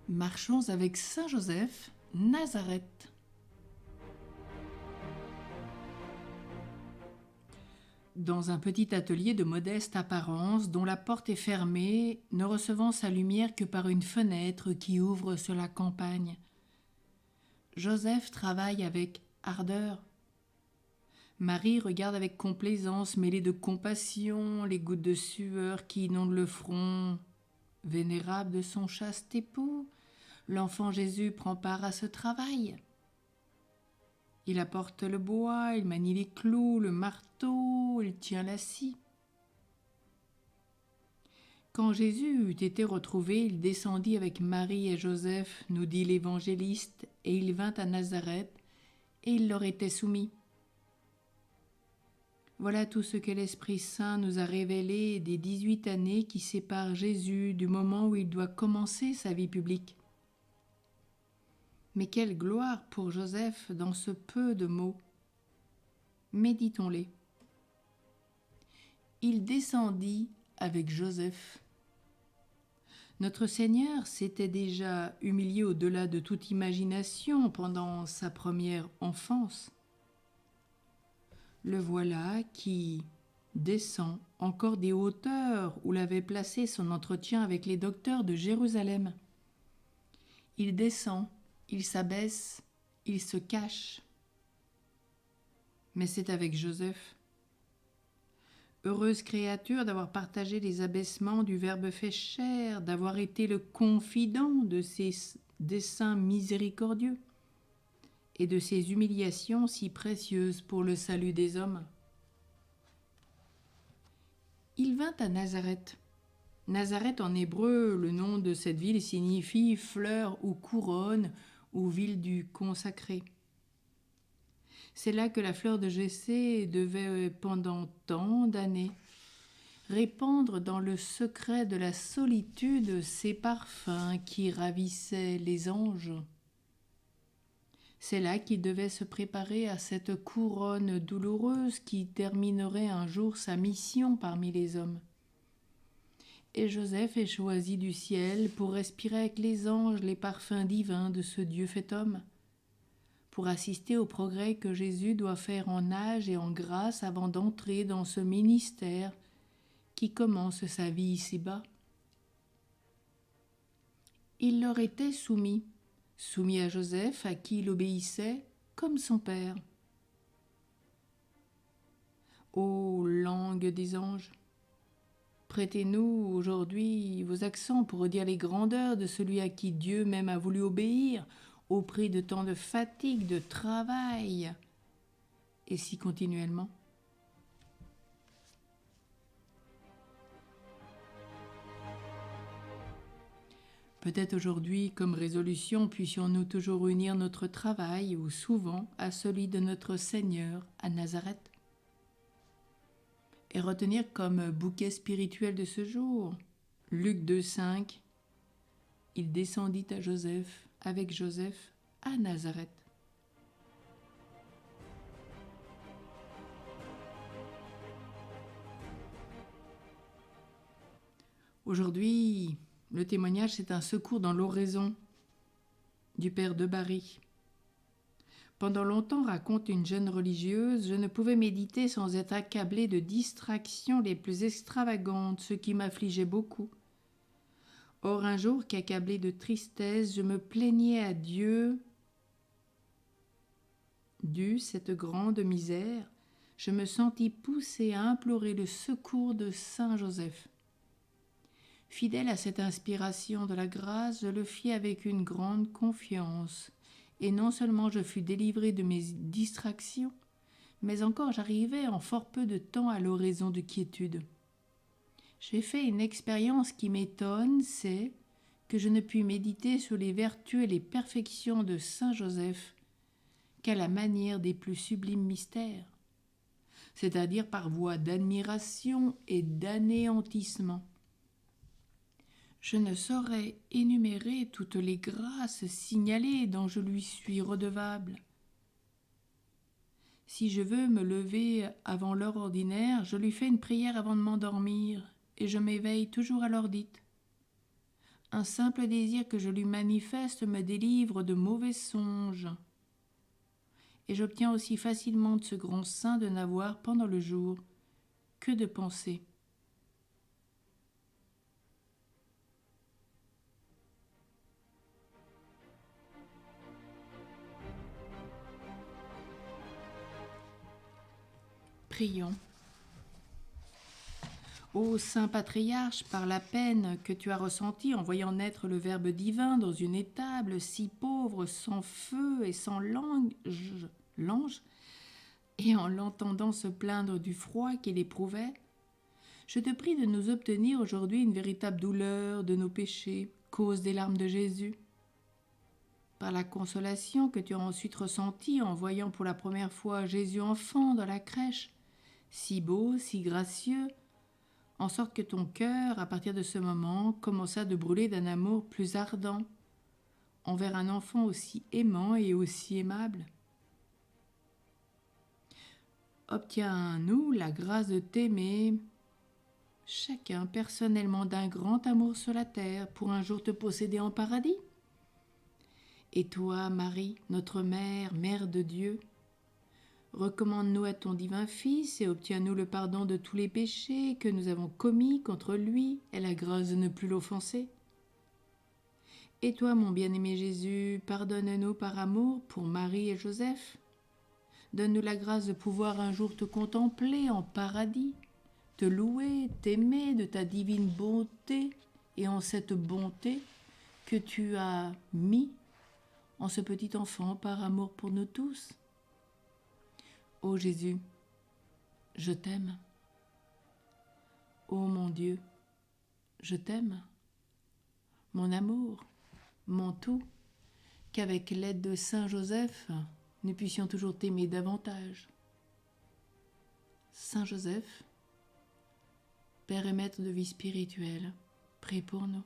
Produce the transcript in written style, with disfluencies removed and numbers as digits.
Marchons avec Saint Joseph, Nazareth. Dans un petit atelier de modeste apparence, dont la porte est fermée, ne recevant sa lumière que par une fenêtre qui ouvre sur la campagne, Joseph travaille avec ardeur. Marie regarde avec complaisance mêlée de compassion les gouttes de sueur qui inondent le front vénérable de son chaste époux. L'enfant Jésus prend part à ce travail. Il apporte le bois, il manie les clous, le marteau, il tient la scie. Quand Jésus eut été retrouvé, il descendit avec Marie et Joseph, nous dit l'évangéliste, et il vint à Nazareth, et il leur était soumis. Voilà tout ce que l'Esprit Saint nous a révélé des 18 années qui séparent Jésus du moment où il doit commencer sa vie publique. Mais quelle gloire pour Joseph dans ce peu de mots. Méditons-les. Il descendit avec Joseph. Notre Seigneur s'était déjà humilié au-delà de toute imagination pendant sa première enfance. Le voilà qui descend encore des hauteurs où l'avait placé son entretien avec les docteurs de Jérusalem. Il descend, il s'abaisse, il se cache. Mais c'est avec Joseph. Heureuse créature d'avoir partagé les abaissements du Verbe fait chair, d'avoir été le confident de ses desseins miséricordieux et de ses humiliations si précieuses pour le salut des hommes. Il vint à Nazareth. Nazareth en hébreu, le nom de cette ville signifie fleur ou couronne ou ville du consacré. C'est là que la fleur de Jessé devait, pendant tant d'années, répandre dans le secret de la solitude ses parfums qui ravissaient les anges. C'est là qu'il devait se préparer à cette couronne douloureuse qui terminerait un jour sa mission parmi les hommes. Et Joseph est choisi du ciel pour respirer avec les anges les parfums divins de ce Dieu fait homme, pour assister au progrès que Jésus doit faire en âge et en grâce avant d'entrer dans ce ministère qui commence sa vie ici-bas. Il leur était soumis à Joseph, à qui il obéissait comme son père. Ô langue des anges, prêtez-nous aujourd'hui vos accents pour redire les grandeurs de celui à qui Dieu même a voulu obéir, au prix de tant de fatigue, de travail, et si continuellement. Peut-être aujourd'hui, comme résolution, puissions-nous toujours unir notre travail, ou souvent, à celui de notre Seigneur à Nazareth. Et retenir comme bouquet spirituel de ce jour, Luc 2,5, il descendit avec Joseph à Nazareth. Aujourd'hui, le témoignage, c'est un secours dans l'oraison du père de Barry. Pendant longtemps, raconte une jeune religieuse, je ne pouvais méditer sans être accablée de distractions les plus extravagantes, ce qui m'affligeait beaucoup. Or, un jour qu'accablée de tristesse, je me plaignais à Dieu dû cette grande misère, je me sentis poussée à implorer le secours de Saint Joseph. Fidèle à cette inspiration de la grâce, je le fis avec une grande confiance, et non seulement je fus délivrée de mes distractions, mais encore j'arrivai en fort peu de temps à l'oraison de quiétude. J'ai fait une expérience qui m'étonne, c'est que je ne puis méditer sur les vertus et les perfections de Saint Joseph qu'à la manière des plus sublimes mystères, c'est-à-dire par voie d'admiration et d'anéantissement. Je ne saurais énumérer toutes les grâces signalées dont je lui suis redevable. Si je veux me lever avant l'heure ordinaire, je lui fais une prière avant de m'endormir, et je m'éveille toujours à l'heure dite. Un simple désir que je lui manifeste me délivre de mauvais songes. Et j'obtiens aussi facilement de ce grand saint de n'avoir pendant le jour que de pensées. Prions. Ô saint patriarche, par la peine que tu as ressentie en voyant naître le Verbe divin dans une étable si pauvre, sans feu et sans l'ange, et en l'entendant se plaindre du froid qu'il éprouvait, je te prie de nous obtenir aujourd'hui une véritable douleur de nos péchés, cause des larmes de Jésus. Par la consolation que tu as ensuite ressentie en voyant pour la première fois Jésus enfant dans la crèche, si beau, si gracieux, en sorte que ton cœur, à partir de ce moment, commença de brûler d'un amour plus ardent envers un enfant aussi aimant et aussi aimable. Obtiens-nous la grâce de t'aimer, chacun personnellement d'un grand amour sur la terre, pour un jour te posséder en paradis. Et toi, Marie, notre mère, mère de Dieu, recommande-nous à ton divin Fils et obtiens-nous le pardon de tous les péchés que nous avons commis contre lui et la grâce de ne plus l'offenser. Et toi, mon bien-aimé Jésus, pardonne-nous par amour pour Marie et Joseph. Donne-nous la grâce de pouvoir un jour te contempler en paradis, te louer, t'aimer de ta divine bonté et en cette bonté que tu as mis en ce petit enfant par amour pour nous tous. Ô Jésus, je t'aime. Ô mon Dieu, je t'aime. Mon amour, mon tout, qu'avec l'aide de Saint Joseph, nous puissions toujours t'aimer davantage. Saint Joseph, Père et Maître de vie spirituelle, prie pour nous.